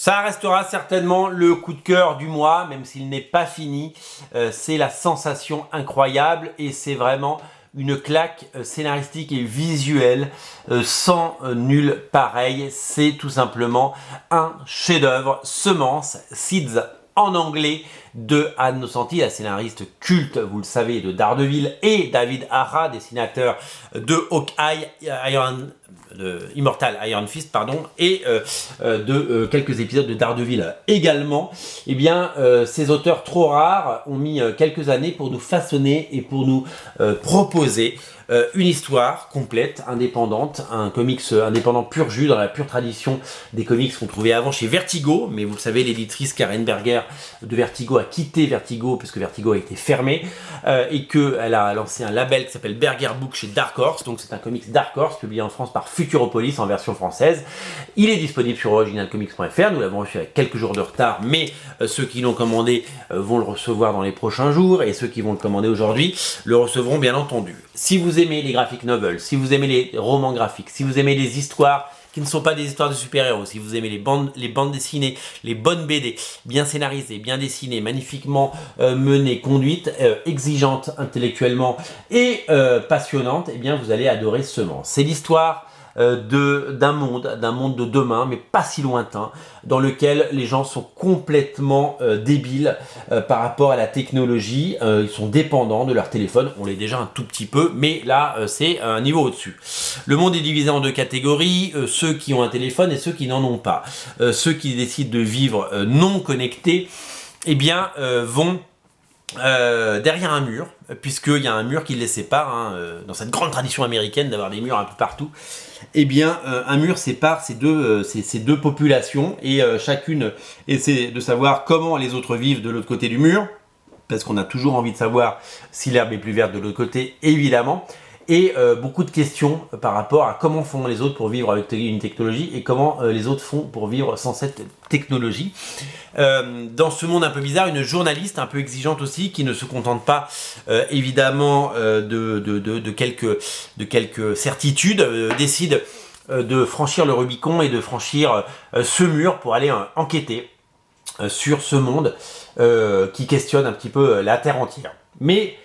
Ça restera certainement le coup de cœur du mois, même s'il n'est pas fini. C'est la sensation incroyable et c'est vraiment une claque scénaristique et visuelle sans nul pareil. C'est tout simplement un chef-d'œuvre. Semence, Seeds en anglais, de Anne Nocenti, la scénariste culte, vous le savez, de Daredevil, et David Aja, dessinateur de Hawkeye, Immortal Iron Fist, pardon, et de quelques épisodes de Daredevil également. Eh bien, ces auteurs trop rares ont mis quelques années pour nous façonner et pour nous proposer une histoire complète, indépendante, un comics indépendant pur jus, dans la pure tradition des comics qu'on trouvait avant chez Vertigo, mais vous le savez, l'éditrice Karen Berger de Vertigo a quitté Vertigo, parce que Vertigo a été fermé, et qu'elle a lancé un label qui s'appelle Berger Book chez Dark Horse, donc c'est un comics Dark Horse, publié en France par Futuropolis en version française. Il est disponible sur originalcomics.fr, nous l'avons reçu avec quelques jours de retard, mais ceux qui l'ont commandé vont le recevoir dans les prochains jours, et ceux qui vont le commander aujourd'hui le recevront bien entendu. Si vous aimez les graphic novels, si vous aimez les romans graphiques, si vous aimez les histoires qui ne sont pas des histoires de super-héros, si vous aimez les bandes dessinées, les bonnes BD, bien scénarisées, bien dessinées, magnifiquement menées, conduites, exigeantes intellectuellement et passionnantes, eh bien vous allez adorer Semence. C'est l'histoire d'un monde de demain, mais pas si lointain, dans lequel les gens sont complètement débiles par rapport à la technologie. Ils sont dépendants de leur téléphone, on l'est déjà un tout petit peu, mais là c'est un niveau au-dessus. Le monde est divisé en deux catégories, ceux qui ont un téléphone et ceux qui n'en ont pas. Ceux qui décident de vivre non connectés, eh bien vont derrière un mur, puisqu'il y a un mur qui les sépare, hein, dans cette grande tradition américaine d'avoir des murs un peu partout. Eh bien, un mur sépare ces deux populations, et chacune essaie de savoir comment les autres vivent de l'autre côté du mur, parce qu'on a toujours envie de savoir si l'herbe est plus verte de l'autre côté, évidemment. Et beaucoup de questions par rapport à comment font les autres pour vivre avec une technologie et comment les autres font pour vivre sans cette technologie. Dans ce monde un peu bizarre, une journaliste un peu exigeante aussi, qui ne se contente pas évidemment de quelques certitudes, décide de franchir le Rubicon et de franchir ce mur pour aller enquêter sur ce monde qui questionne un petit peu la Terre entière. Mais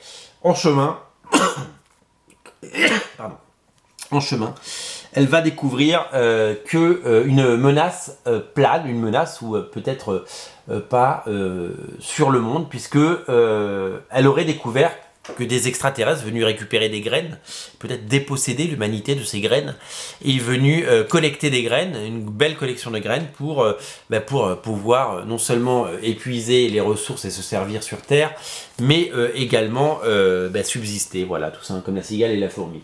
en chemin... Pardon. En chemin, elle va découvrir une menace plane, une menace ou peut-être pas sur le monde, puisque elle aurait découvert que des extraterrestres venus récupérer des graines, peut-être déposséder l'humanité de ces graines, et venus collecter des graines, une belle collection de graines pour pouvoir non seulement épuiser les ressources et se servir sur Terre, mais également subsister, voilà, tout ça, comme la cigale et la fourmi.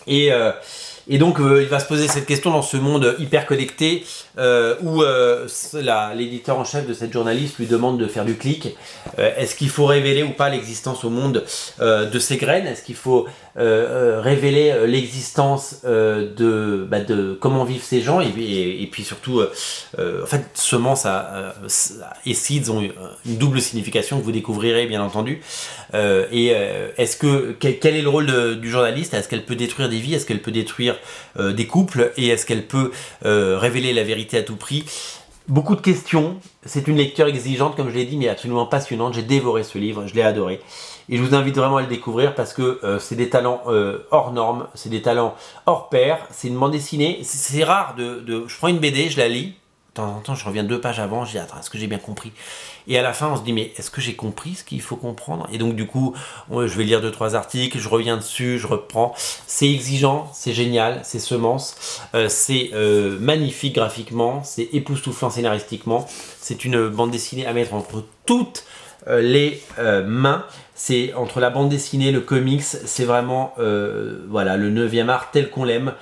Et donc il va se poser cette question dans ce monde hyper connecté où l'éditeur en chef de cette journaliste lui demande de faire du clic. Est-ce qu'il faut révéler ou pas l'existence au monde de ces graines? Est-ce qu'il faut révéler l'existence de comment vivent ces gens, et puis surtout en fait Semence et Seeds ont une double signification que vous découvrirez bien entendu. Est-ce quel est le rôle du journaliste? Est-ce qu'elle peut détruire des vies? Est-ce qu'elle peut détruire des couples? Et est-ce qu'elle peut révéler la vérité à tout prix? Beaucoup de questions. C'est une lecture exigeante, comme je l'ai dit, mais absolument passionnante. J'ai dévoré ce livre, je l'ai adoré. Et je vous invite vraiment à le découvrir parce que c'est des talents hors normes, c'est des talents hors pair. C'est une bande dessinée. C'est rare je prends une BD, je la lis. De temps en temps, je reviens 2 pages avant, je dis attends, est-ce que j'ai bien compris? Et à la fin, on se dit mais est-ce que j'ai compris ce qu'il faut comprendre? Et donc du coup, je vais lire 2-3 articles, je reviens dessus, je reprends. C'est exigeant, c'est génial, c'est Semence, c'est magnifique graphiquement, c'est époustouflant scénaristiquement. C'est une bande dessinée à mettre entre toutes les mains. C'est entre la bande dessinée, le comics, c'est vraiment voilà, le 9e art tel qu'on l'aime.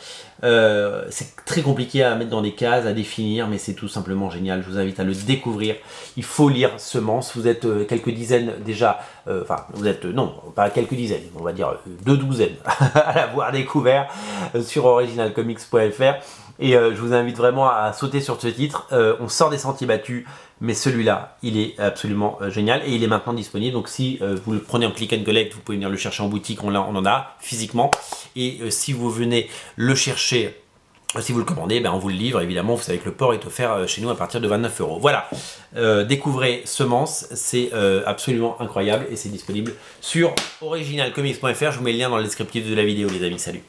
C'est très compliqué à mettre dans des cases, à définir, mais c'est tout simplement génial. Je vous invite à le découvrir. Il faut lire Semence. Vous êtes quelques dizaines déjà, vous êtes, non, pas quelques dizaines, on va dire 2 douzaines à l'avoir découvert sur originalcomics.fr. Et je vous invite vraiment à sauter sur ce titre. On sort des sentiers battus, mais celui-là, il est absolument génial et il est maintenant disponible. Donc si vous le prenez en click and collect, vous pouvez venir le chercher en boutique, on en a physiquement. Et si vous venez le chercher Si vous le commandez, ben on vous le livre, évidemment, vous savez que le port est offert chez nous à partir de 29 €. Voilà, découvrez Semences, c'est absolument incroyable et c'est disponible sur originalcomics.fr. Je vous mets le lien dans le descriptif de la vidéo, les amis, salut.